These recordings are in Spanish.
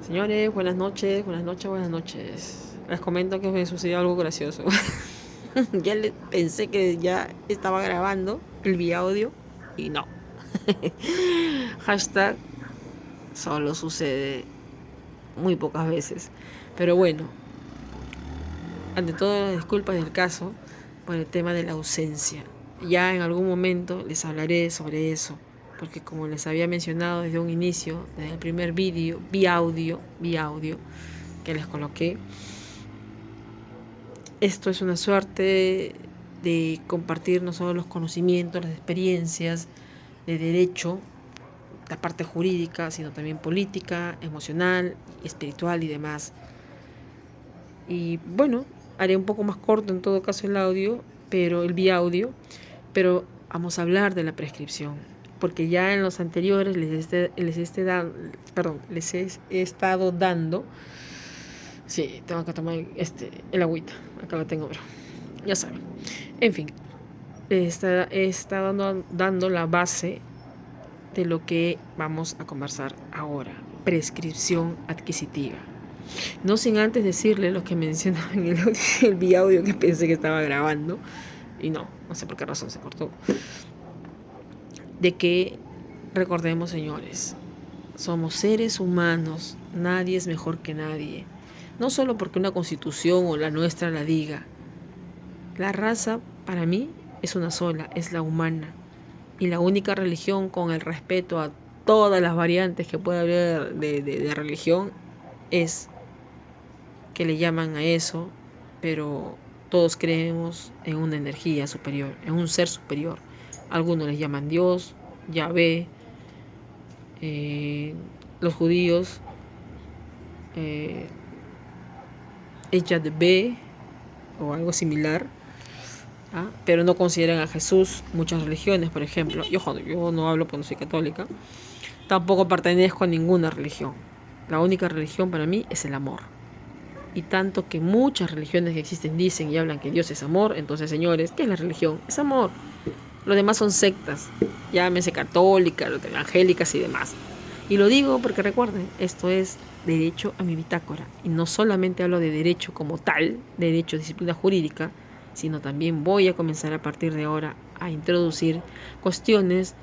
Señores, buenas noches, buenas noches, buenas noches. Les comento que me sucedió algo gracioso. Pensé que ya estaba grabando el vía audio y no. Hashtag solo sucede muy pocas veces. Pero bueno, ante todo las disculpas del caso por el tema de la ausencia. Ya en algún momento les hablaré sobre eso. Porque como les había mencionado desde un inicio, desde el primer vídeo, vía audio que les coloqué, esto es una suerte de compartir no solo los conocimientos, las experiencias de derecho, la parte jurídica, sino también política, emocional, espiritual y demás. Y bueno, haré un poco más corto en todo caso el audio, pero el vía audio, pero vamos a hablar de la prescripción, porque ya en los anteriores les he estado dando. Sí, tengo que tomar el agüita, acá la tengo, pero ya saben. En fin, está dando la base de lo que vamos a conversar ahora. Prescripción adquisitiva. No sin antes decirle lo que mencionaba en el vía audio que pensé que estaba grabando. Y no sé por qué razón se cortó. De que recordemos, señores, somos seres humanos, nadie es mejor que nadie. No solo porque una constitución o la nuestra la diga. La raza, para mí, es una sola, es la humana. Y la única religión con el respeto a todas las variantes que puede haber de religión es que le llaman a eso, pero todos creemos en una energía superior, en un ser superior. Algunos les llaman Dios, Yahvé, los judíos, Yahvé o algo similar. Pero no consideran a Jesús muchas religiones, por ejemplo. Yo no hablo porque no soy católica. Tampoco pertenezco a ninguna religión. La única religión para mí es el amor. Y tanto que muchas religiones que existen dicen y hablan que Dios es amor, entonces, señores, ¿qué es la religión? Es amor. Lo demás son sectas, llámense católicas, evangélicas y demás. Y lo digo porque recuerden, esto es derecho a mi bitácora. Y no solamente hablo de derecho como tal, derecho, disciplina jurídica, sino también voy a comenzar a partir de ahora a introducir cuestiones,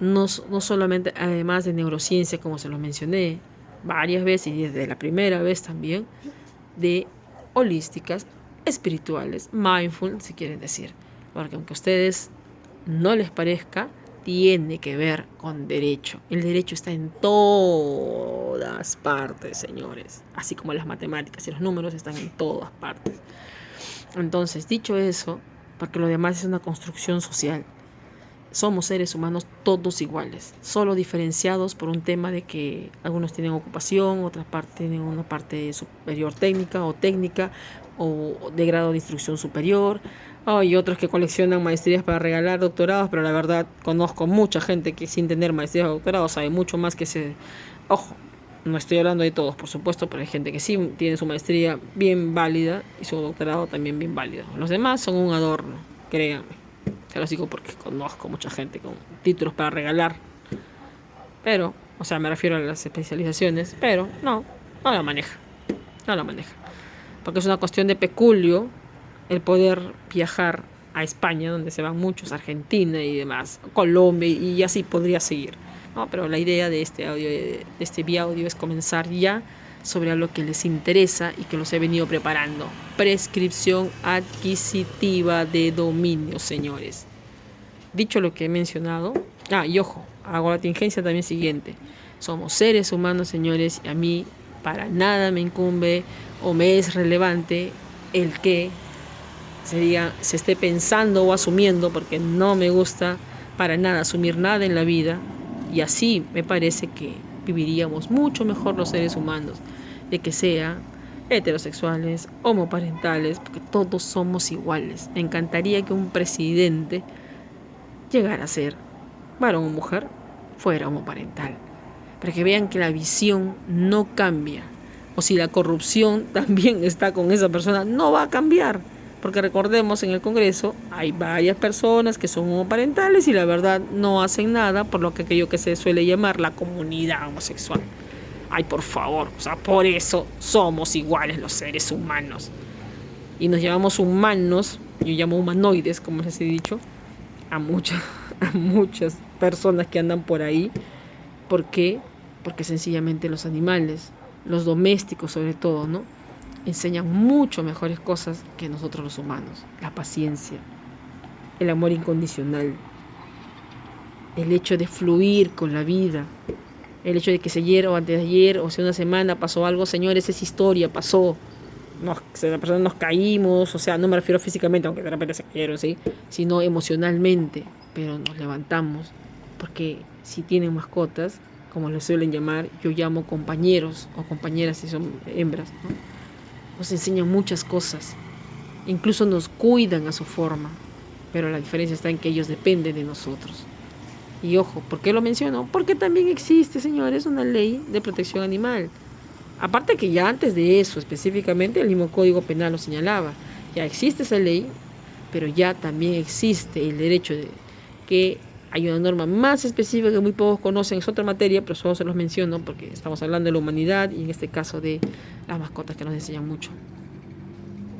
no solamente además de neurociencia, como se lo mencioné varias veces y desde la primera vez también, de holísticas, espirituales, mindful, si quieren decir. Porque aunque a ustedes no les parezca, tiene que ver con derecho. El derecho está en todas partes, señores. Así como las matemáticas y los números están en todas partes. Entonces, dicho eso, porque lo demás es una construcción social, somos seres humanos todos iguales, solo diferenciados por un tema de que algunos tienen ocupación, otras tienen una parte superior técnica o de grado de instrucción superior, y otros que coleccionan maestrías para regalar doctorados, pero la verdad conozco mucha gente que sin tener maestrías o doctorados sabe mucho más que ese. Ojo, no estoy hablando de todos, por supuesto, pero hay gente que sí tiene su maestría bien válida y su doctorado también bien válido. Los demás son un adorno, créanme. Te lo digo porque conozco mucha gente con títulos para regalar. Pero, o sea, me refiero a las especializaciones, pero no la maneja. No la maneja. Porque es una cuestión de peculio el poder viajar a España, donde se van muchos, Argentina y demás, Colombia, y así podría seguir. No, pero la idea de este audio, de este vía audio, es comenzar ya sobre lo que les interesa y que los he venido preparando. Prescripción adquisitiva de dominio, señores. Dicho lo que he mencionado, y ojo, hago la tingencia también siguiente. Somos seres humanos, señores, y a mí para nada me incumbe o me es relevante el que se esté pensando o asumiendo, porque no me gusta para nada asumir nada en la vida, y así me parece que viviríamos mucho mejor los seres humanos, de que sean heterosexuales, homoparentales, porque todos somos iguales. Me encantaría que un presidente llegara a ser varón o mujer, fuera homoparental, para que vean que la visión no cambia, o si la corrupción también está con esa persona, no va a cambiar. Porque recordemos, en el Congreso hay varias personas que son homoparentales y la verdad no hacen nada por lo que aquello que se suele llamar la comunidad homosexual. Ay, por favor, o sea, por eso somos iguales los seres humanos. Y nos llamamos humanos, yo llamo humanoides, como les he dicho, a muchas, a muchas personas que andan por ahí. ¿Por qué? Porque sencillamente los animales, los domésticos sobre todo, ¿no? Enseñan mucho mejores cosas que nosotros los humanos. La paciencia, el amor incondicional, el hecho de fluir con la vida, el hecho de que si ayer o antes de ayer o hace una semana pasó algo, señores, es historia, pasó. La persona nos caímos, o sea, no me refiero físicamente, aunque de repente se cayeron, ¿sí? Sino emocionalmente, pero nos levantamos, porque si tienen mascotas, como les suelen llamar, yo llamo compañeros o compañeras si son hembras, ¿no? Nos enseñan muchas cosas, incluso nos cuidan a su forma, pero la diferencia está en que ellos dependen de nosotros. Y ojo, ¿por qué lo menciono? Porque también existe, señores, una ley de protección animal. Aparte que ya antes de eso, específicamente, el mismo Código Penal lo señalaba. Ya existe esa ley, pero ya también existe el derecho de que hay una norma más específica que muy pocos conocen, es otra materia, pero solo se los menciono porque estamos hablando de la humanidad y en este caso de las mascotas que nos enseñan mucho.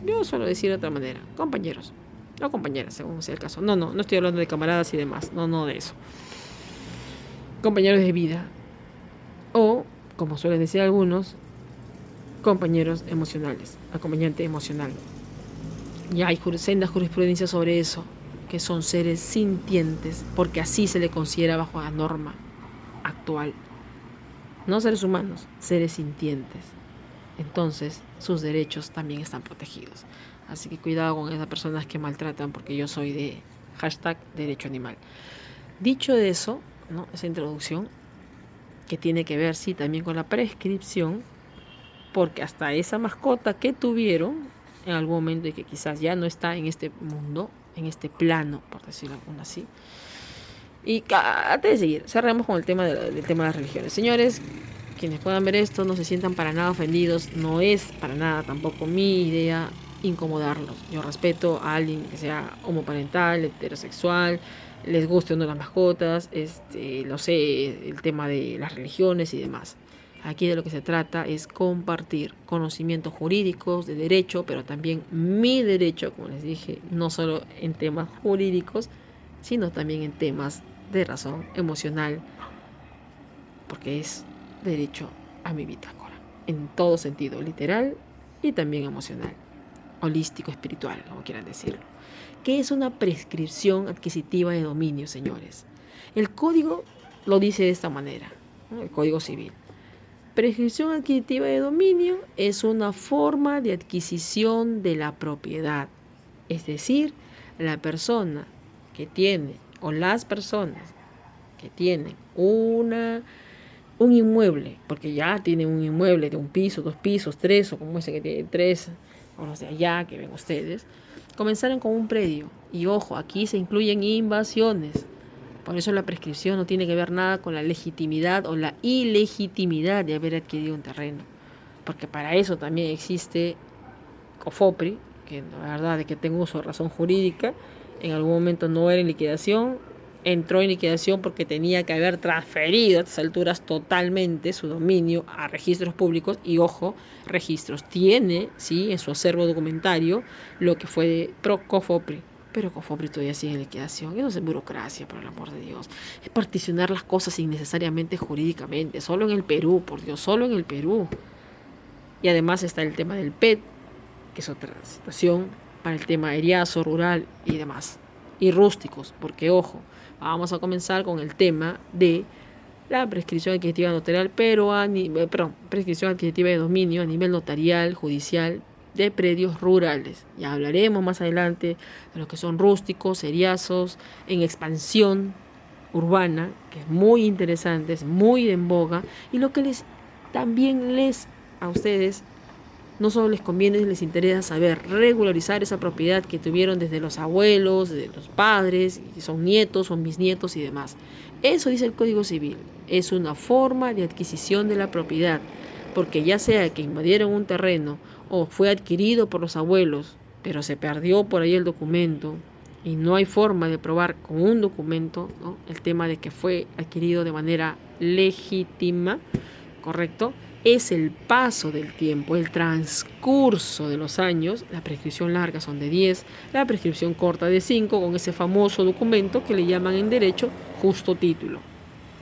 Yo suelo decir de otra manera, compañeros, no compañeras, según sea el caso. No estoy hablando de camaradas y demás, no de eso. Compañeros de vida, o, como suelen decir algunos, compañeros emocionales, acompañante emocional. Ya hay sendas jurisprudencia sobre eso, que son seres sintientes, porque así se le considera bajo la norma actual. No seres humanos, seres sintientes. Entonces, sus derechos también están protegidos. Así que cuidado con esas personas que maltratan, porque yo soy de #derecho animal. Dicho eso, ¿no? Esa introducción, que tiene que ver, sí, también con la prescripción, porque hasta esa mascota que tuvieron en algún momento y que quizás ya no está en este mundo, en este plano, por decirlo así. Y antes de seguir, cerremos con el tema del tema de las religiones. Señores, quienes puedan ver esto, no se sientan para nada ofendidos. No es para nada tampoco mi idea incomodarlos. Yo respeto a alguien que sea homoparental, heterosexual, les guste o no las mascotas, lo sé, el tema de las religiones y demás. Aquí de lo que se trata es compartir conocimientos jurídicos, de derecho, pero también mi derecho, como les dije, no solo en temas jurídicos, sino también en temas de razón emocional, porque es derecho a mi bitácora, en todo sentido, literal y también emocional, holístico, espiritual, como quieran decirlo. ¿Qué es una prescripción adquisitiva de dominio, señores? El código lo dice de esta manera, ¿no? El Código Civil. Prescripción adquisitiva de dominio es una forma de adquisición de la propiedad, es decir, la persona que tiene o las personas que tienen un inmueble, porque ya tienen un inmueble de 1 piso, 2 pisos, 3, o como ese que tiene 3, o los de allá que ven ustedes, comenzaron con un predio. Y ojo, aquí se incluyen invasiones. Por eso la prescripción no tiene que ver nada con la legitimidad o la ilegitimidad de haber adquirido un terreno. Porque para eso también existe COFOPRI, que la verdad es que tengo uso de razón jurídica, en algún momento no era en liquidación, entró en liquidación porque tenía que haber transferido a estas alturas totalmente su dominio a registros públicos y ojo, registros tiene, sí, en su acervo documentario lo que fue pro COFOPRI, pero COFOPRI todavía sigue en liquidación. Eso es burocracia, por el amor de Dios. Es particionar las cosas innecesariamente jurídicamente, solo en el Perú, por Dios, solo en el Perú. Y además está el tema del PET, que es otra situación para el tema aeriazo, rural y demás. Y rústicos, porque ojo, vamos a comenzar con el tema de la prescripción adquisitiva notarial, prescripción adquisitiva de dominio a nivel notarial, judicial, de predios rurales. Ya hablaremos más adelante de lo que son rústicos, eriazos, en expansión urbana, que es muy interesante, es muy en boga, y lo que también a ustedes no solo les conviene, les interesa saber regularizar esa propiedad que tuvieron desde los abuelos, de los padres, y son nietos, son bisnietos y demás. Eso dice el Código Civil, es una forma de adquisición de la propiedad, porque ya sea que invadieron un terreno o fue adquirido por los abuelos, pero se perdió por ahí el documento y no hay forma de probar con un documento, ¿no?, el tema de que fue adquirido de manera legítima, ¿correcto? Es el paso del tiempo, el transcurso de los años. La prescripción larga son de 10, la prescripción corta de 5, con ese famoso documento que le llaman en derecho justo título,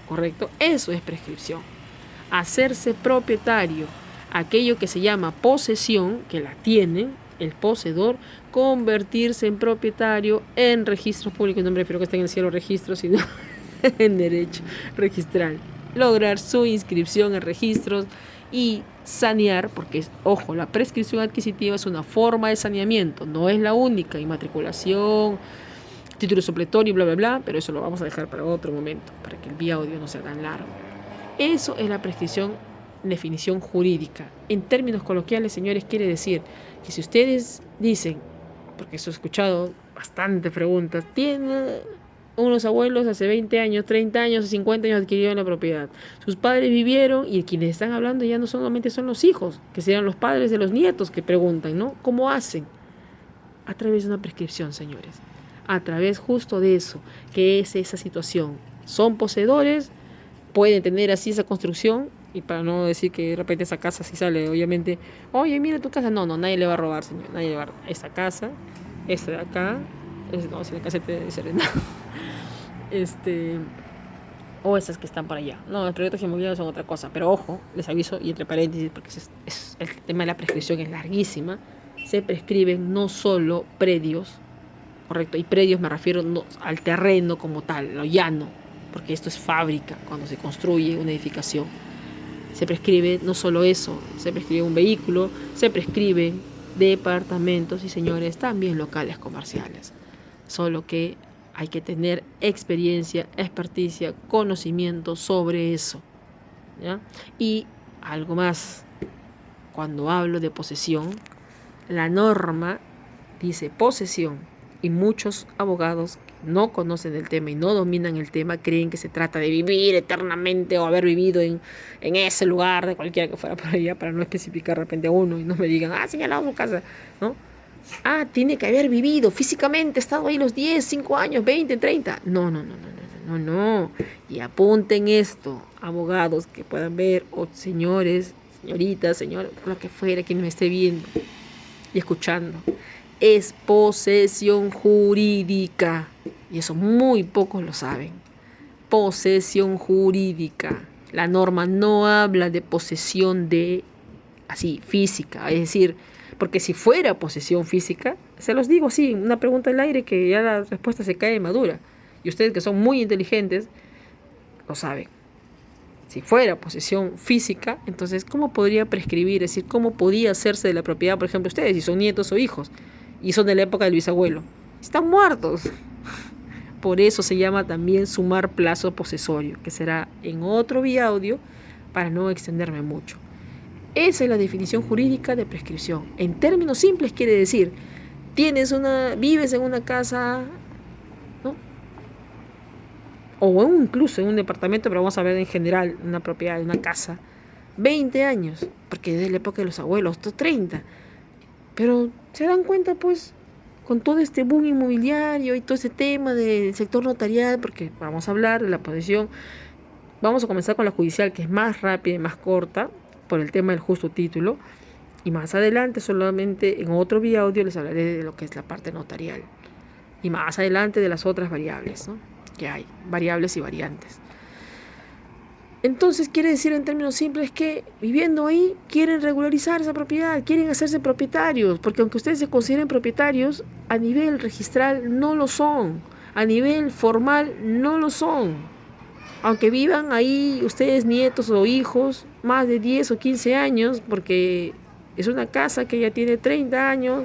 ¿correcto? Eso es prescripción. Hacerse propietario, aquello que se llama posesión, que la tienen, el poseedor, convertirse en propietario en registros públicos, no me refiero que esté en el cielo registro, sino en derecho registral. Lograr su inscripción en registros y sanear, porque ojo, la prescripción adquisitiva es una forma de saneamiento, no es la única, inmatriculación, título supletorio y bla, bla, bla, pero eso lo vamos a dejar para otro momento, para que el vía audio no sea tan largo. Eso es la prescripción, definición jurídica. En términos coloquiales, señores, quiere decir que si ustedes dicen, porque eso he escuchado bastantes preguntas, tiene unos abuelos hace 20 años, 30 años, 50 años adquirieron la propiedad. Sus padres vivieron y quienes están hablando ya no solamente son los hijos, que serían los padres de los nietos que preguntan, ¿no? ¿Cómo hacen? A través de una prescripción, señores. A través justo de eso, que es esa situación. Son poseedores, pueden tener así esa construcción, y para no decir que de repente esa casa sí sale, obviamente, oye, mira tu casa, no, nadie le va a robar, señor, nadie le va a robar. Esa casa, esta de acá, no, si la casa de Serena, o esas que están por allá. No, los proyectos inmobiliarios son otra cosa, pero ojo, les aviso, y entre paréntesis, porque el tema de la prescripción es larguísima, se prescriben no solo predios, correcto, y predios me refiero no al terreno como tal, lo llano, porque esto es fábrica, cuando se construye una edificación. Se prescribe no solo eso, se prescribe un vehículo, se prescriben departamentos y, señores, también locales comerciales. Solo que hay que tener experiencia, experticia, conocimiento sobre eso, ¿ya? Y algo más, cuando hablo de posesión, la norma dice posesión, y muchos abogados no conocen el tema y no dominan el tema, creen que se trata de vivir eternamente o haber vivido en ese lugar, de cualquiera que fuera por allá, para no especificar de repente a uno y no me digan, señalado su casa, ¿no? Tiene que haber vivido físicamente, estado ahí los 10, 5 años, 20, 30. No. Y apunten esto, abogados que puedan ver, o señores, señoritas, señor, lo que fuera, quien me esté viendo y escuchando. Es posesión jurídica, y eso muy pocos lo saben. Posesión jurídica. La norma no habla de posesión de así física, es decir, porque si fuera posesión física, se los digo así, una pregunta al aire que ya la respuesta se cae madura, y ustedes que son muy inteligentes lo saben. Si fuera posesión física, entonces ¿cómo podría prescribir? Es decir, ¿cómo podía hacerse de la propiedad, por ejemplo, ustedes, si son nietos o hijos y son de la época del bisabuelo? Están muertos. Por eso se llama también sumar plazo posesorio, que será en otro vía audio para no extenderme mucho. Esa es la definición jurídica de prescripción. En términos simples quiere decir, vives en una casa, ¿no? O incluso en un departamento, pero vamos a ver en general una propiedad, una casa, 20 años, porque desde la época de los abuelos, 30. Pero se dan cuenta, pues, con todo este boom inmobiliario y todo ese tema del sector notarial, porque vamos a hablar de la posesión, vamos a comenzar con la judicial, que es más rápida y más corta, por el tema del justo título, y más adelante, solamente en otro vía audio, les hablaré de lo que es la parte notarial, y más adelante de las otras variables, ¿no?, que hay, variables y variantes. Entonces quiere decir en términos simples que viviendo ahí quieren regularizar esa propiedad, quieren hacerse propietarios, porque aunque ustedes se consideren propietarios, a nivel registral no lo son, a nivel formal no lo son. Aunque vivan ahí ustedes nietos o hijos más de 10 o 15 años, porque es una casa que ya tiene 30 años,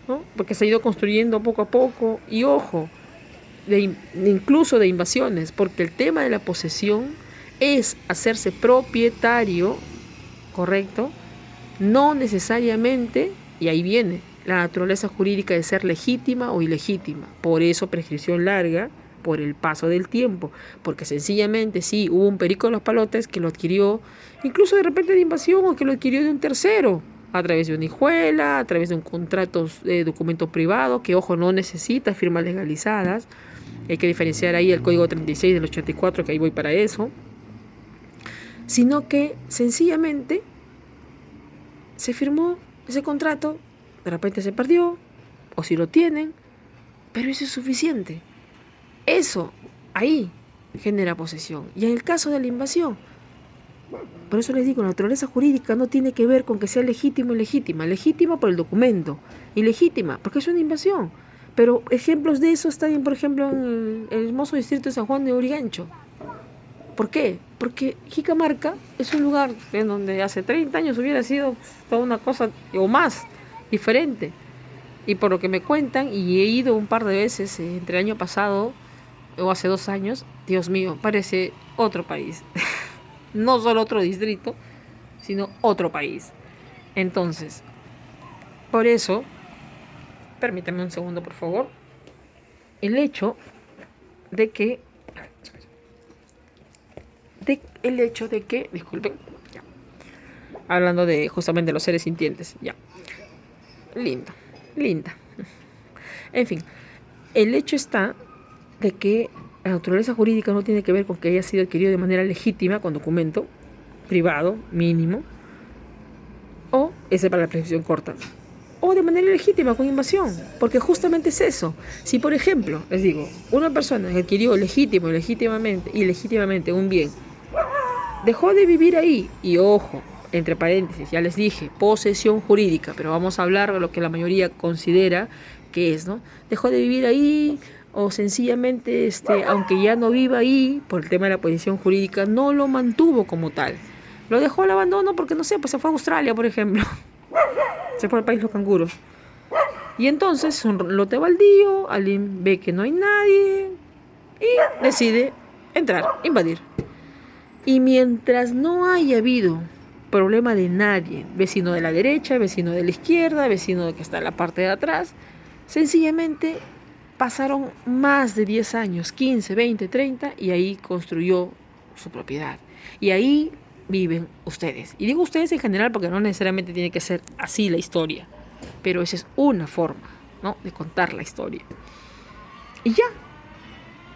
¿no?, porque se ha ido construyendo poco a poco, y ojo, incluso de invasiones, porque el tema de la posesión es hacerse propietario, ¿correcto? No necesariamente, y ahí viene la naturaleza jurídica de ser legítima o ilegítima. Por eso prescripción larga, por el paso del tiempo, porque sencillamente sí, hubo un perico de los palotes que lo adquirió, incluso de repente de invasión, o que lo adquirió de un tercero, a través de una hijuela, a través de un contrato de documento privado, que ojo, no necesita firmas legalizadas. Hay que diferenciar ahí el código 36 del 84, que ahí voy para eso. sino que sencillamente se firmó ese contrato, de repente se perdió, o si lo tienen, pero eso es suficiente. Eso, ahí, genera posesión. Y en el caso de la invasión, por eso les digo, la naturaleza jurídica no tiene que ver con que sea legítimo o ilegítima. Legítima por el documento, ilegítima porque es una invasión. Pero ejemplos de eso están, por ejemplo, en el hermoso distrito de San Juan de Urigancho. ¿Por qué? Porque Jicamarca es un lugar en donde hace 30 años hubiera sido toda una cosa o más diferente. Y por lo que me cuentan, y he ido un par de veces entre el año pasado o hace 2 años, Dios mío, parece otro país. No solo otro distrito, sino otro país. Entonces, por eso, permítame un segundo, por favor. El hecho de que, disculpen, ya, hablando de justamente los seres sintientes, ya, linda. En fin, el hecho está de que la naturaleza jurídica no tiene que ver con que haya sido adquirido de manera legítima con documento privado mínimo, o ese para la prescripción corta, o de manera ilegítima con invasión, porque justamente es eso. Si por ejemplo, les digo, una persona que adquirió ilegítimamente un bien, dejó de vivir ahí, y ojo, entre paréntesis, ya les dije, posesión jurídica, pero vamos a hablar de lo que la mayoría considera que es, ¿no? Dejó de vivir ahí, o sencillamente, aunque ya no viva ahí, por el tema de la posesión jurídica, no lo mantuvo como tal. Lo dejó al abandono porque, no sé, pues se fue a Australia, por ejemplo. Se fue al país los canguros. Y entonces es un lote baldío, alguien ve que no hay nadie y decide entrar, invadir. Y mientras no haya habido problema de nadie, vecino de la derecha, vecino de la izquierda, vecino que está en la parte de atrás, sencillamente pasaron más de 10 años, 15, 20, 30, y ahí construyó su propiedad. Y ahí viven ustedes. Y digo ustedes en general porque no necesariamente tiene que ser así la historia, pero esa es una forma, ¿no?, de contar la historia. Y ya,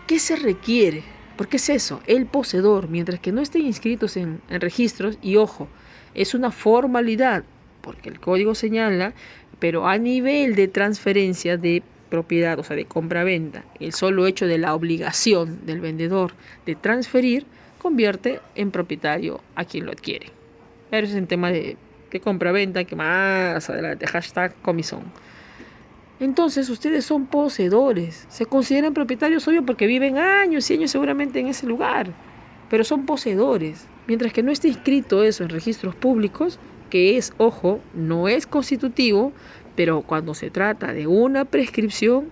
¿qué se requiere? Porque es eso, el poseedor, mientras que no estén inscritos en registros, y ojo, es una formalidad, porque el código señala, pero a nivel de transferencia de propiedad, o sea, de compra-venta, el solo hecho de la obligación del vendedor de transferir convierte en propietario a quien lo adquiere. Pero eso es en tema de compra-venta, que más adelante, hashtag comisión. Entonces ustedes son poseedores, se consideran propietarios, obvio, porque viven años y años seguramente en ese lugar, pero son poseedores. Mientras que no esté inscrito eso en registros públicos, que es, ojo, no es constitutivo, pero cuando se trata de una prescripción,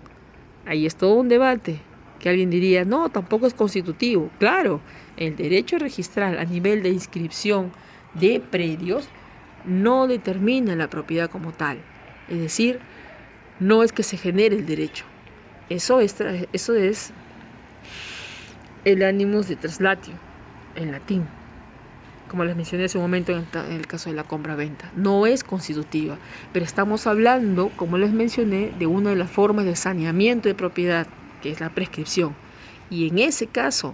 ahí es todo un debate, que alguien diría, no, tampoco es constitutivo. Claro, el derecho registral a nivel de inscripción de predios no determina la propiedad como tal, es decir, no es que se genere el derecho. Eso es el animus de traslatio, en latín, como les mencioné hace un momento en el caso de la compra-venta. No es constitutiva, pero estamos hablando, como les mencioné, de una de las formas de saneamiento de propiedad, que es la prescripción. Y en ese caso,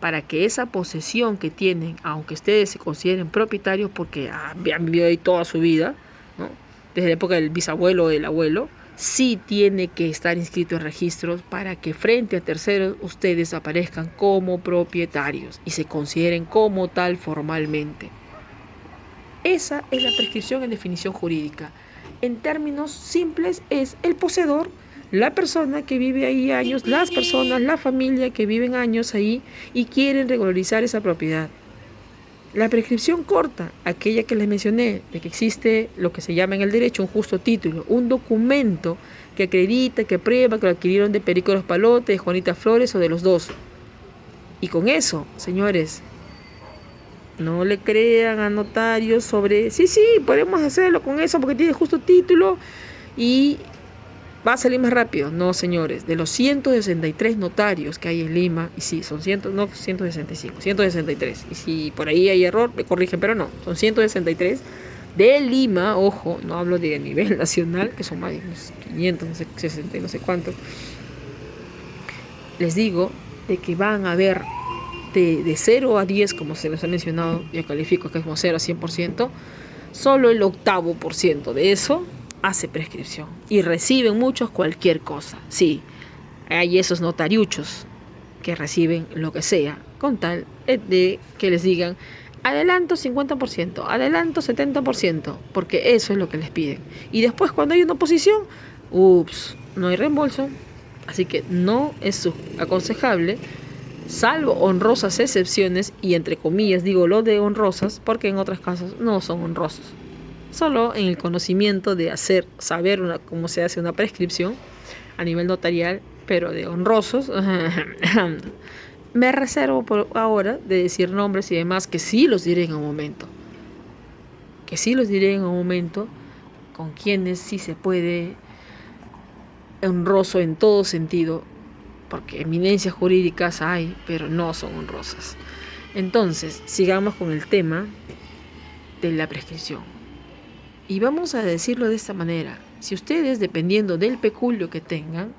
para que esa posesión que tienen, aunque ustedes se consideren propietarios porque han vivido ahí toda su vida, ¿no?, desde la época del bisabuelo o del abuelo, sí tiene que estar inscrito en registros para que frente a terceros ustedes aparezcan como propietarios y se consideren como tal formalmente. Esa es la prescripción en definición jurídica. En términos simples es el poseedor, la persona que vive ahí años, las personas, la familia que viven años ahí y quieren regularizar esa propiedad. La prescripción corta, aquella que les mencioné, de que existe lo que se llama en el derecho un justo título, un documento que acredita, que prueba que lo adquirieron de Perico Los Palotes, de Juanita Flores o de los dos. Y con eso, señores, no le crean a notarios sobre, sí, podemos hacerlo con eso porque tiene justo título y va a salir más rápido. No, señores, de los 163 notarios que hay en Lima, y sí, son 165, 163, y si por ahí hay error, me corrigen, pero no, son 163 de Lima, ojo, no hablo de a nivel nacional, que son más de 500, no sé, 60, no sé cuántos. Les digo de que van a haber de 0 a 10, como se les ha mencionado, yo califico que es como 0 a 100%, solo el 1/8 de eso hace prescripción. Y reciben muchos cualquier cosa. Sí, hay esos notariuchos que reciben lo que sea, con tal de que les digan adelanto 50%, adelanto 70%, porque eso es lo que les piden. Y después cuando hay una oposición, no hay reembolso. Así que no es aconsejable, salvo honrosas excepciones, y entre comillas digo lo de honrosas, porque en otros casos no son honrosos. Solo en el conocimiento de saber cómo se hace una prescripción a nivel notarial, pero de honrosos, me reservo por ahora de decir nombres y demás, que sí los diré en un momento. Con quienes sí se puede honroso en todo sentido, porque eminencias jurídicas hay, pero no son honrosas. Entonces, sigamos con el tema de la prescripción. Y vamos a decirlo de esta manera: si ustedes, dependiendo del peculio que tengan,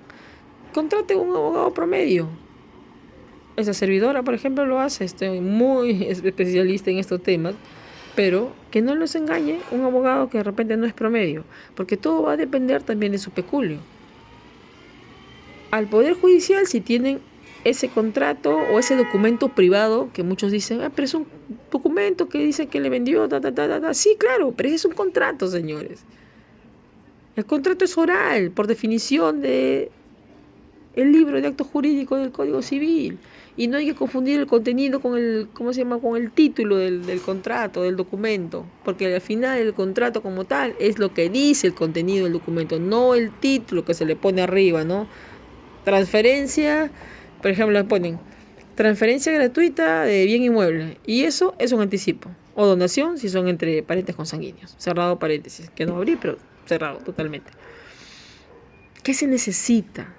contraten un abogado promedio. Esa servidora, por ejemplo, lo hace, estoy muy especialista en estos temas, pero que no los engañe un abogado que de repente no es promedio, porque todo va a depender también de su peculio. Al Poder Judicial, si tienen ese contrato o ese documento privado, que muchos dicen, pero es un documento que dice que le vendió, Sí, claro, pero es un contrato, señores. El contrato es oral, por definición de el libro de actos jurídicos del Código Civil. Y no hay que confundir el contenido con con el título del contrato, del documento. Porque al final el contrato como tal es lo que dice el contenido del documento, no el título que se le pone arriba, ¿no? Transferencia, por ejemplo, le ponen transferencia gratuita de bien inmueble, y eso es un anticipo. O donación si son entre parientes consanguíneos. Cerrado paréntesis, que no abrí, pero cerrado totalmente. ¿Qué se necesita?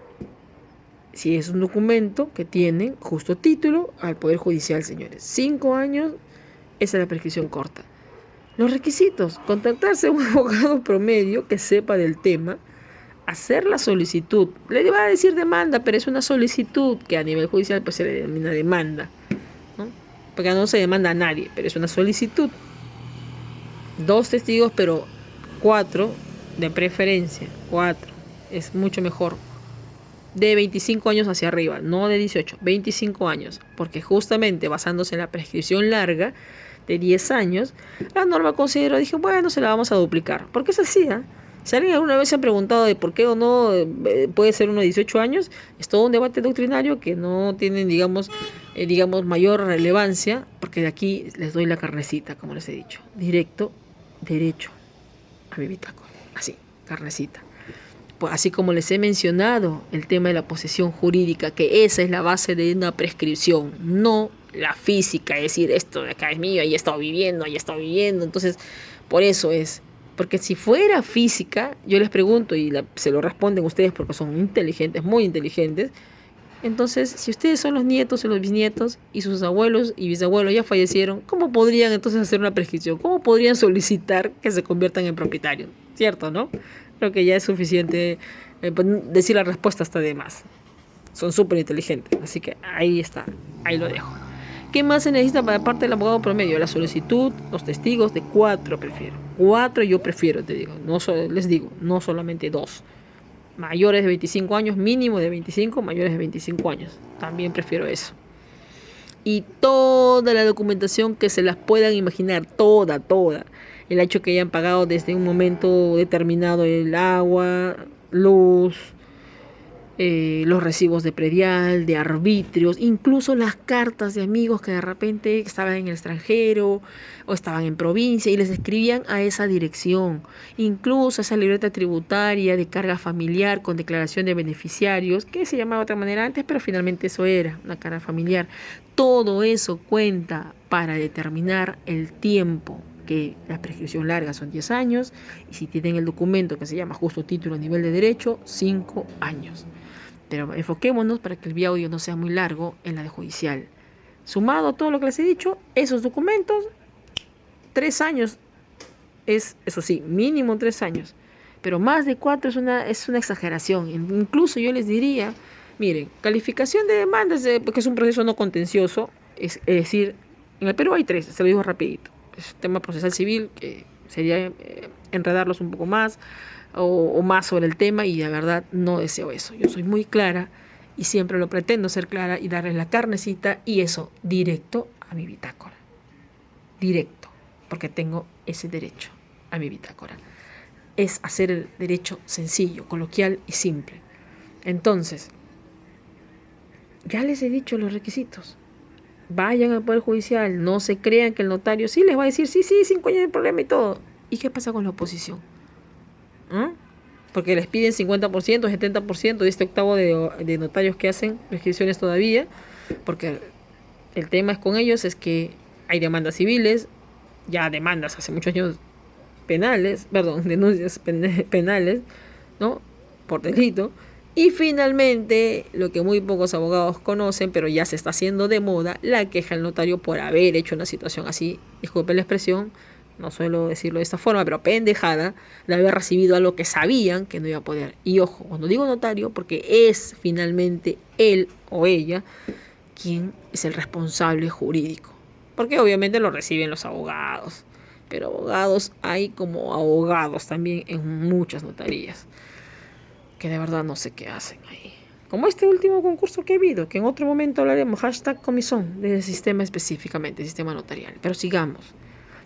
Si es un documento que tiene justo título al Poder Judicial, señores. 5 años, esa es la prescripción corta. Los requisitos: contactarse a un abogado promedio que sepa del tema, hacer la solicitud. Le iba a decir demanda, pero es una solicitud que a nivel judicial pues se le denomina demanda, ¿no? Porque no se demanda a nadie, pero es una solicitud. 2 testigos, pero 4 de preferencia. 4 es mucho mejor. De 25 años hacia arriba, no de 18, 25 años, porque justamente basándose en la prescripción larga de 10 años, la norma consideró, dije, bueno, se la vamos a duplicar, porque es así, ¿eh? Si alguien alguna vez se ha preguntado de por qué o no puede ser uno de 18 años, es todo un debate doctrinario que no tiene, digamos, mayor relevancia, porque de aquí les doy la carnecita, como les he dicho, derecho a mi bitácora, así, carnecita. Pues así como les he mencionado el tema de la posesión jurídica, que esa es la base de una prescripción, no la física, es decir, esto de acá es mío, ahí he estado viviendo, entonces por eso es. Porque si fuera física, yo les pregunto y se lo responden ustedes porque son inteligentes, muy inteligentes. Entonces, si ustedes son los nietos y los bisnietos y sus abuelos y bisabuelos ya fallecieron, ¿cómo podrían entonces hacer una prescripción? ¿Cómo podrían solicitar que se conviertan en propietarios? ¿Cierto, no? Creo que ya es suficiente decir la respuesta hasta de más. Son súper inteligentes, así que ahí está, ahí lo dejo. ¿Qué más se necesita para parte del abogado promedio? La solicitud, los testigos, de 4 prefiero. 4 yo prefiero, te digo. Les digo, no solamente 2. Mayores de 25 años, mínimo de 25, mayores de 25 años. También prefiero eso. Y toda la documentación que se las puedan imaginar, toda. El hecho que hayan pagado desde un momento determinado el agua, luz, los recibos de predial, de arbitrios, incluso las cartas de amigos que de repente estaban en el extranjero o estaban en provincia y les escribían a esa dirección, incluso esa libreta tributaria de carga familiar con declaración de beneficiarios, que se llamaba de otra manera antes, pero finalmente eso era una carga familiar. Todo eso cuenta para determinar el tiempo, que la prescripción larga son 10 años, y si tienen el documento que se llama justo título a nivel de derecho, 5 años. Pero enfoquémonos, para que el vía audio no sea muy largo, en la de judicial. Sumado a todo lo que les he dicho, esos documentos, 3 años es, eso sí, mínimo 3 años. Pero más de 4 es una exageración. Incluso yo les diría, miren, calificación de demandas, porque es un proceso no contencioso, Es decir, en el Perú hay tres, se lo digo rapidito. Es el tema procesal civil, que sería enredarlos un poco más o más sobre el tema, y la verdad no deseo eso. Yo soy muy clara y siempre lo pretendo ser clara y darles la carnecita, y eso directo a mi bitácora. Directo, porque tengo ese derecho a mi bitácora. Es hacer el derecho sencillo, coloquial y simple. Entonces, ya les he dicho los requisitos. Vayan al Poder Judicial, no se crean que el notario sí les va a decir sí, 5 años de problema y todo. ¿Y qué pasa con la oposición? ¿Ah? Porque les piden 50%, 70% de este octavo de notarios que hacen prescripciones todavía, porque el tema es con ellos es que hay demandas civiles, ya demandas hace muchos años penales, denuncias penales, ¿no? Por delito. Y finalmente, lo que muy pocos abogados conocen, pero ya se está haciendo de moda, la queja al notario por haber hecho una situación así, disculpen la expresión, no suelo decirlo de esta forma, pero pendejada, de haber recibido algo que sabían que no iba a poder. Y ojo, cuando digo notario, porque es finalmente él o ella quien es el responsable jurídico. Porque obviamente lo reciben los abogados, pero abogados hay como abogados también en muchas notarías, que de verdad no sé qué hacen ahí. Como este último concurso que ha habido, que en otro momento hablaremos, #comisón, del sistema específicamente, sistema notarial. Pero sigamos.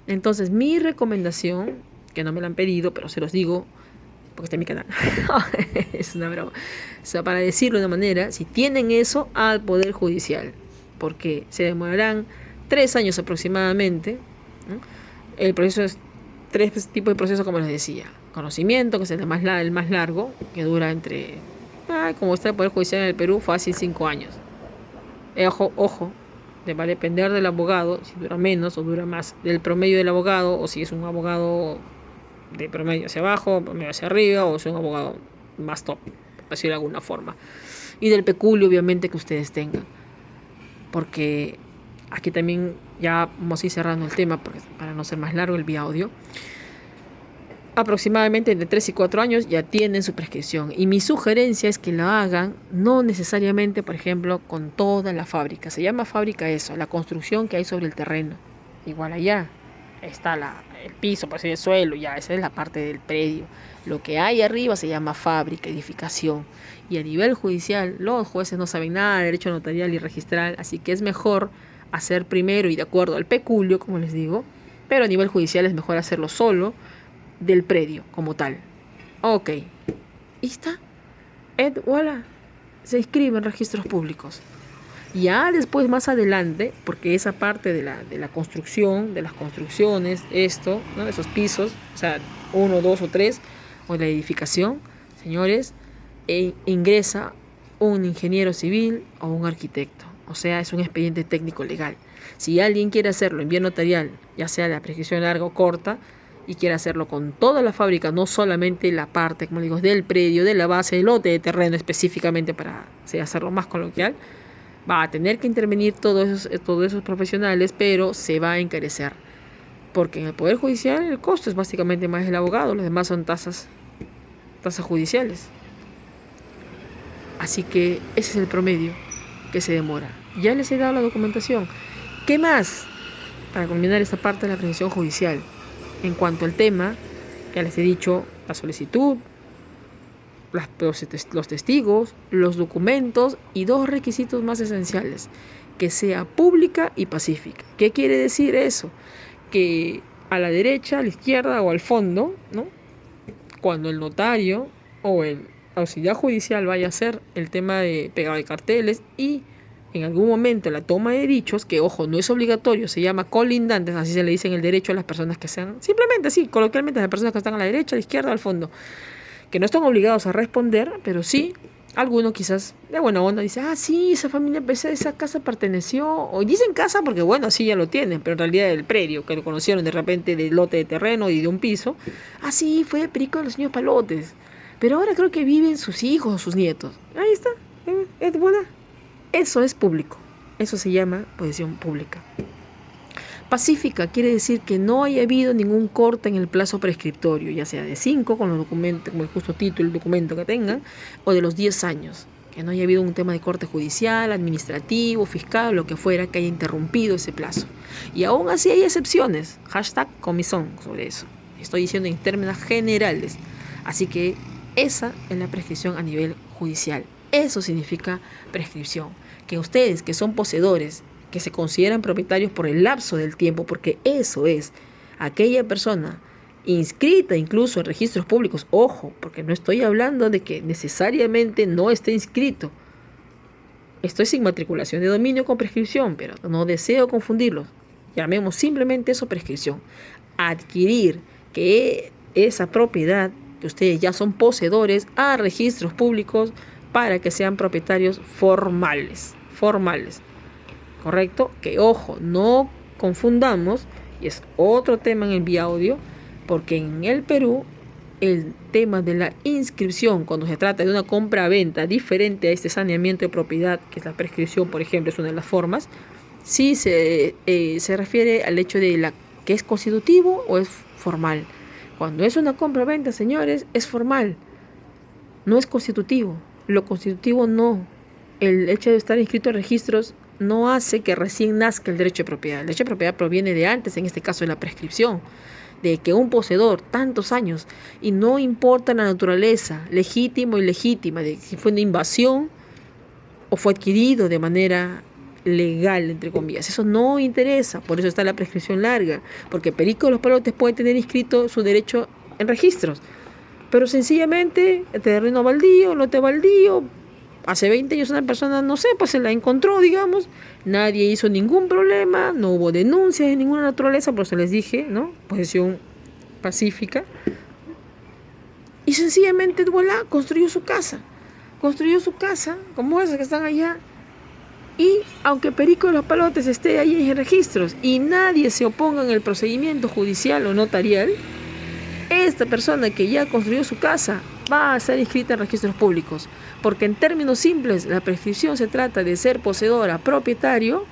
Entonces, mi recomendación, que no me la han pedido, pero se los digo, porque está en mi canal, es una broma. O sea, para decirlo de una manera, si tienen eso, al Poder Judicial, porque se demorarán 3 años aproximadamente, ¿no? El proceso es 3 tipos de procesos, como les decía. Conocimiento, que es el más largo, que dura entre, como está el Poder Judicial en el Perú, fácil 5 años. Ojo, va a depender del abogado, si dura menos o dura más, del promedio del abogado, o si es un abogado de promedio hacia abajo, promedio hacia arriba, o es un abogado más top, por decirlo de alguna forma. Y del peculio, obviamente, que ustedes tengan. Porque aquí también ya vamos a ir cerrando el tema, para no ser más largo el vía audio. Aproximadamente entre 3 y 4 años ya tienen su prescripción. Y mi sugerencia es que lo hagan, no necesariamente, por ejemplo, con toda la fábrica. Se llama fábrica eso, la construcción que hay sobre el terreno. Igual allá está el piso, por así el suelo, ya esa es la parte del predio. Lo que hay arriba se llama fábrica, edificación. Y a nivel judicial, los jueces no saben nada de derecho notarial y registral, así que es mejor hacer primero y de acuerdo al peculio, como les digo, pero a nivel judicial es mejor hacerlo solo del predio como tal. Ok, y está. Voilà, se inscribe en registros públicos. Ya después, más adelante, porque esa parte de la construcción, de las construcciones, esto, ¿no? Esos pisos, o sea, 1, 2 o 3, o la edificación, señores, ingresa un ingeniero civil o un arquitecto. O sea, es un expediente técnico legal. Si alguien quiere hacerlo en vía notarial, ya sea la prescripción larga o corta, y quiere hacerlo con toda la fábrica, no solamente la parte, como digo, del predio, de la base, del lote de terreno específicamente, para hacerlo más coloquial, va a tener que intervenir todos esos profesionales, pero se va a encarecer. Porque en el Poder Judicial el costo es básicamente más el abogado, los demás son tasas judiciales. Así que ese es el promedio que se demora. Ya les he dado la documentación. ¿Qué más? Para culminar esta parte de la prescripción judicial. En cuanto al tema, ya les he dicho la solicitud, los testigos, los documentos y 2 requisitos más esenciales: que sea pública y pacífica. ¿Qué quiere decir eso? Que a la derecha, a la izquierda o al fondo, ¿no? Cuando el notario o el auxiliar judicial vaya a hacer el tema de pegado de carteles y en algún momento la toma de dichos, que ojo, no es obligatorio, se llama colindantes, así se le dice en el derecho a las personas que sean, simplemente así, coloquialmente a las personas que están a la derecha, a la izquierda, al fondo, que no están obligados a responder, pero sí, alguno quizás de buena onda dice, sí, esa familia, esa casa perteneció, o dicen casa porque bueno, sí ya lo tienen, pero en realidad el predio, que lo conocieron de repente del lote de terreno y de un piso, sí, fue perico de los señores Palotes, pero ahora creo que viven sus hijos o sus nietos. Ahí está, es buena. Eso es público, eso se llama posesión pública. Pacífica quiere decir que no haya habido ningún corte en el plazo prescriptorio, ya sea de 5 con los documentos, como el justo título, el documento que tengan, o de los 10 años. que no haya habido un tema de corte judicial, administrativo, fiscal, lo que fuera, que haya interrumpido ese plazo. Y aún así hay excepciones. #comisón sobre eso. Estoy diciendo en términos generales. Así que esa es la prescripción a nivel judicial. Eso significa prescripción. Que ustedes que son poseedores, que se consideran propietarios por el lapso del tiempo, porque eso es aquella persona inscrita incluso en registros públicos, ojo, porque no estoy hablando de que necesariamente no esté inscrito. Esto es sin matriculación de dominio con prescripción, pero no deseo confundirlos. Llamemos simplemente eso prescripción. Adquirir que esa propiedad, que ustedes ya son poseedores, a registros públicos para que sean propietarios formales. ¿Correcto? Que ojo, no confundamos, y es otro tema en el vía audio, porque en el Perú el tema de la inscripción, cuando se trata de una compra-venta diferente a este saneamiento de propiedad, que es la prescripción, por ejemplo, es una de las formas, sí se refiere al hecho de que es constitutivo o es formal. Cuando es una compra-venta, señores, es formal, no es constitutivo. Lo constitutivo no. El hecho de estar inscrito en registros no hace que recién nazca el derecho de propiedad. El derecho de propiedad proviene de antes, en este caso de la prescripción, de que un poseedor, tantos años, y no importa la naturaleza, legítima o ilegítima, de si fue una invasión o fue adquirido de manera legal, entre comillas. Eso no interesa, por eso está la prescripción larga, porque Perico de los Palotes puede tener inscrito su derecho en registros, pero sencillamente el terreno baldío, lote baldío, hace 20 años una persona, no sé, pues se la encontró, digamos, nadie hizo ningún problema, no hubo denuncias de ninguna naturaleza, por eso les dije, ¿no? Posesión pacífica. Y sencillamente, voilà, construyó su casa, como esas que están allá. Y aunque Perico de los Palotes esté ahí en registros y nadie se oponga en el procedimiento judicial o notarial, esta persona que ya construyó su casa va a ser inscrita en registros públicos, porque en términos simples la prescripción se trata de ser poseedora, propietario,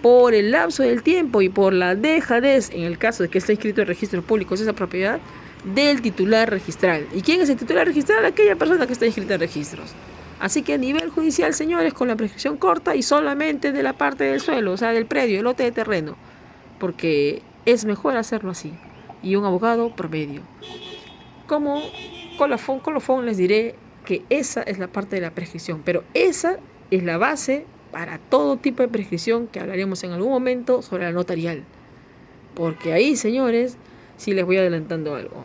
por el lapso del tiempo y por la dejadez, en el caso de que esté inscrito en registros públicos esa propiedad, del titular registral. ¿Y quién es el titular registral? Aquella persona que está inscrita en registros. Así que a nivel judicial, señores, con la prescripción corta y solamente de la parte del suelo, o sea, del predio, el lote de terreno, porque es mejor hacerlo así. Y un abogado promedio. Como colofón les diré que esa es la parte de la prescripción, pero esa es la base para todo tipo de prescripción que hablaremos en algún momento sobre la notarial. Porque ahí, señores, sí les voy adelantando algo.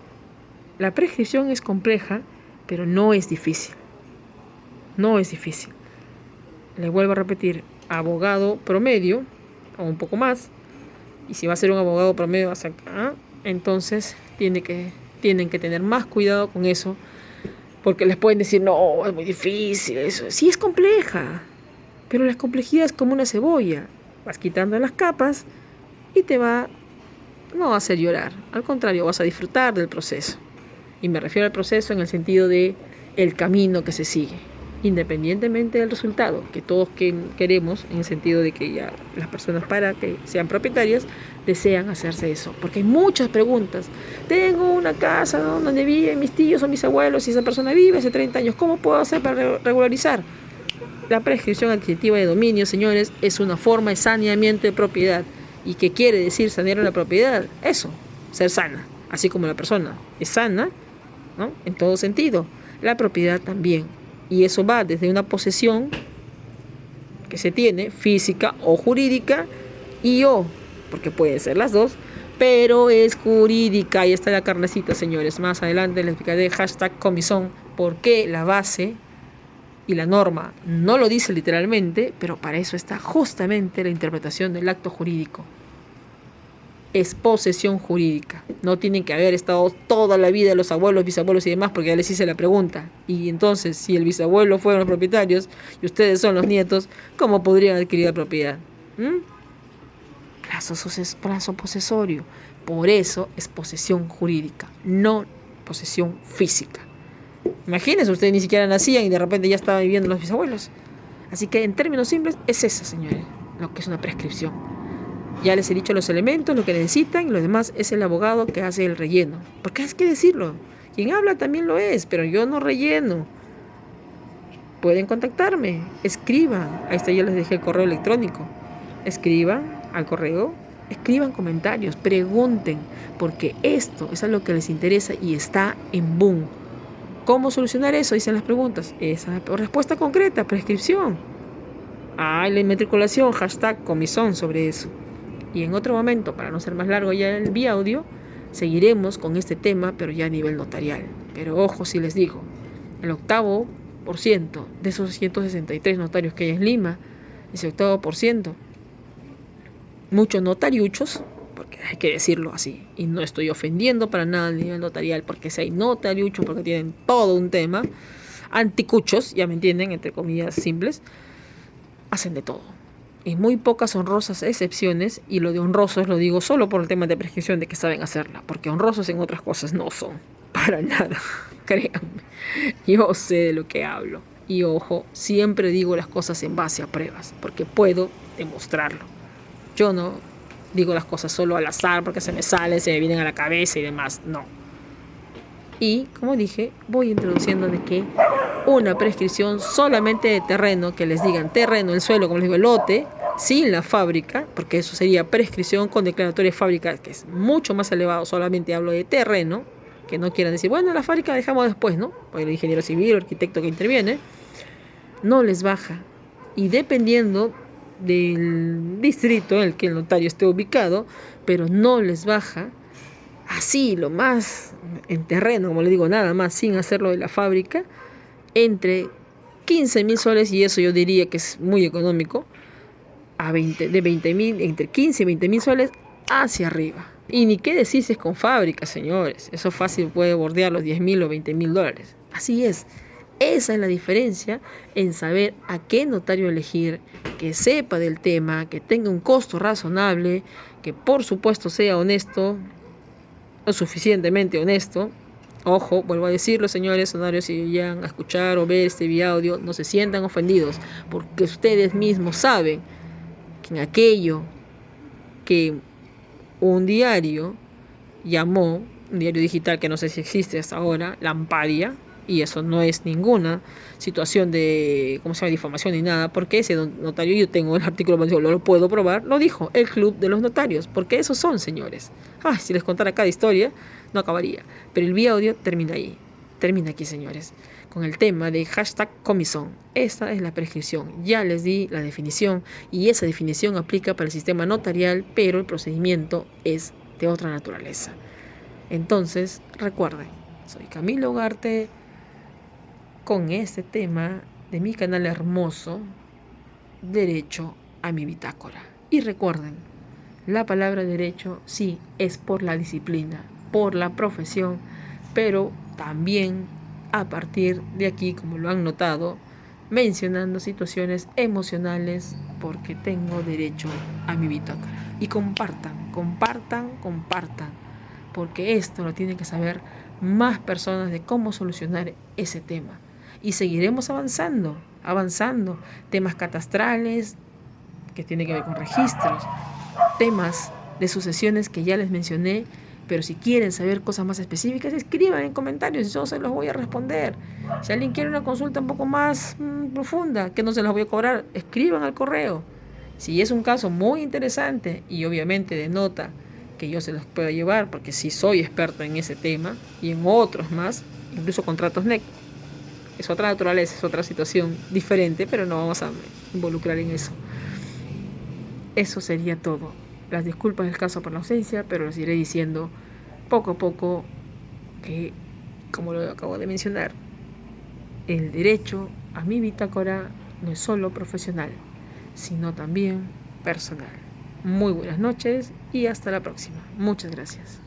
La prescripción es compleja, pero no es difícil. No es difícil. Les vuelvo a repetir, abogado promedio, o un poco más, y si va a ser un abogado promedio hasta acá, entonces tienen que tener más cuidado con eso, porque les pueden decir, no, es muy difícil eso. Sí es compleja, pero la complejidad es como una cebolla. Vas quitando las capas y no va a hacer llorar. Al contrario, vas a disfrutar del proceso. Y me refiero al proceso en el sentido de el camino que se sigue, independientemente del resultado, que todos queremos, en el sentido de que ya las personas, para que sean propietarias, desean hacerse eso, porque hay muchas preguntas. Tengo una casa, ¿no?, donde viven mis tíos o mis abuelos y esa persona vive hace 30 años, ¿cómo puedo hacer para regularizar? La prescripción adquisitiva de dominio, señores, es una forma de saneamiento de propiedad. ¿Y qué quiere decir sanear una propiedad? Eso, ser sana, así como la persona es sana, ¿no?, en todo sentido, la propiedad también. Y eso va desde una posesión que se tiene, física o jurídica, porque pueden ser las dos, pero es jurídica. Ahí está la carnecita, señores. Más adelante les explicaré #comisón, porque la base y la norma no lo dice literalmente, pero para eso está justamente la interpretación del acto jurídico. Es posesión jurídica. No tienen que haber estado toda la vida los abuelos, bisabuelos y demás, porque ya les hice la pregunta. Y entonces, si el bisabuelo fueron los propietarios y ustedes son los nietos, ¿cómo podrían adquirir la propiedad? Plazo posesorio. Por eso es posesión jurídica, no posesión física. Imagínense, ustedes ni siquiera nacían y de repente ya estaban viviendo los bisabuelos. Así que en términos simples es eso, señores, lo que es una prescripción. Ya les he dicho los elementos, lo que necesitan, y lo demás es el abogado que hace el relleno. Porque hay que decirlo, quien habla también lo es, pero yo no relleno. pueden contactarme, escriban, ahí está, ya les dejé el correo electrónico, escriban al correo, escriban comentarios, pregunten, porque esto es algo que les interesa y está en boom. ¿Cómo solucionar eso? Dicen las preguntas. Esa respuesta concreta, prescripción. La inmatriculación, #comisón sobre eso. Y en otro momento, para no ser más largo ya el vía audio, seguiremos con este tema, pero ya a nivel notarial. Pero ojo, si les digo, el 80% de esos 163 notarios que hay en Lima, ese 80%, muchos notariuchos, porque hay que decirlo así, y no estoy ofendiendo para nada a nivel notarial, porque si hay notariuchos, porque tienen todo un tema, anticuchos, ya me entienden, entre comillas simples, hacen de todo. Y muy pocas honrosas excepciones, y lo de honrosos lo digo solo por el tema de prescripción, de que saben hacerla, porque honrosos en otras cosas no son, para nada, créanme. Yo sé de lo que hablo. Y ojo, siempre digo las cosas en base a pruebas, porque puedo demostrarlo. Yo no digo las cosas solo al azar, porque se me salen, se me vienen a la cabeza y demás, no. Y, como dije, voy introduciendo de que una prescripción solamente de terreno, que les digan terreno, el suelo, como les digo, el lote, sin la fábrica, porque eso sería prescripción con declaratoria de fábrica, que es mucho más elevado, solamente hablo de terreno, que no quieran decir, bueno, la fábrica dejamos después, ¿no? Porque el ingeniero civil o arquitecto que interviene, no les baja. Y dependiendo del distrito en el que el notario esté ubicado, pero no les baja así, lo más en terreno, como le digo, nada más, sin hacerlo de la fábrica, entre 15.000 soles, y eso yo diría que es muy económico, a 20.000, entre 15 y 20.000 soles hacia arriba. Y ni qué decir si es con fábrica, señores. Eso fácil puede bordear los 10.000 o 20.000 dólares. Así es. Esa es la diferencia en saber a qué notario elegir, que sepa del tema, que tenga un costo razonable, que por supuesto sea honesto, lo suficientemente honesto. Ojo, vuelvo a decirlo, señores notarios, si llegan a escuchar o ver este video audio, no se sientan ofendidos, porque ustedes mismos saben que en aquello que un diario llamó, un diario digital que no sé si existe hasta ahora, Lamparia, y eso no es ninguna situación de, ¿cómo se llama?, difamación ni nada, porque ese notario, yo tengo el artículo, lo puedo probar, lo dijo el Club de los Notarios, porque esos son, señores. Si les contara cada historia, no acabaría. Pero el video audio termina ahí, termina aquí, señores, con el tema de #comisón. Esta es la prescripción. Ya les di la definición, y esa definición aplica para el sistema notarial, pero el procedimiento es de otra naturaleza. Entonces, recuerden, soy Camilo Ugarte, con este tema de mi canal hermoso, Derecho a mi Bitácora. Y recuerden, la palabra derecho sí es por la disciplina, por la profesión, pero también a partir de aquí, como lo han notado, mencionando situaciones emocionales, porque tengo derecho a mi bitácora. Y compartan, porque esto lo tienen que saber más personas, de cómo solucionar ese tema. Y seguiremos avanzando, temas catastrales que tienen que ver con registros, temas de sucesiones que ya les mencioné, pero si quieren saber cosas más específicas, escriban en comentarios y yo se los voy a responder. Si alguien quiere una consulta un poco más profunda, que no se las voy a cobrar, escriban al correo. Si es un caso muy interesante y obviamente denota que yo se los pueda llevar, porque sí soy experta en ese tema y en otros más, incluso contratos NEC, es otra naturaleza, es otra situación diferente, pero no vamos a involucrar en eso. Eso sería todo. Las disculpas del caso por la ausencia, pero les iré diciendo poco a poco que, como lo acabo de mencionar, el derecho a mi bitácora no es solo profesional, sino también personal. Muy buenas noches y hasta la próxima. Muchas gracias.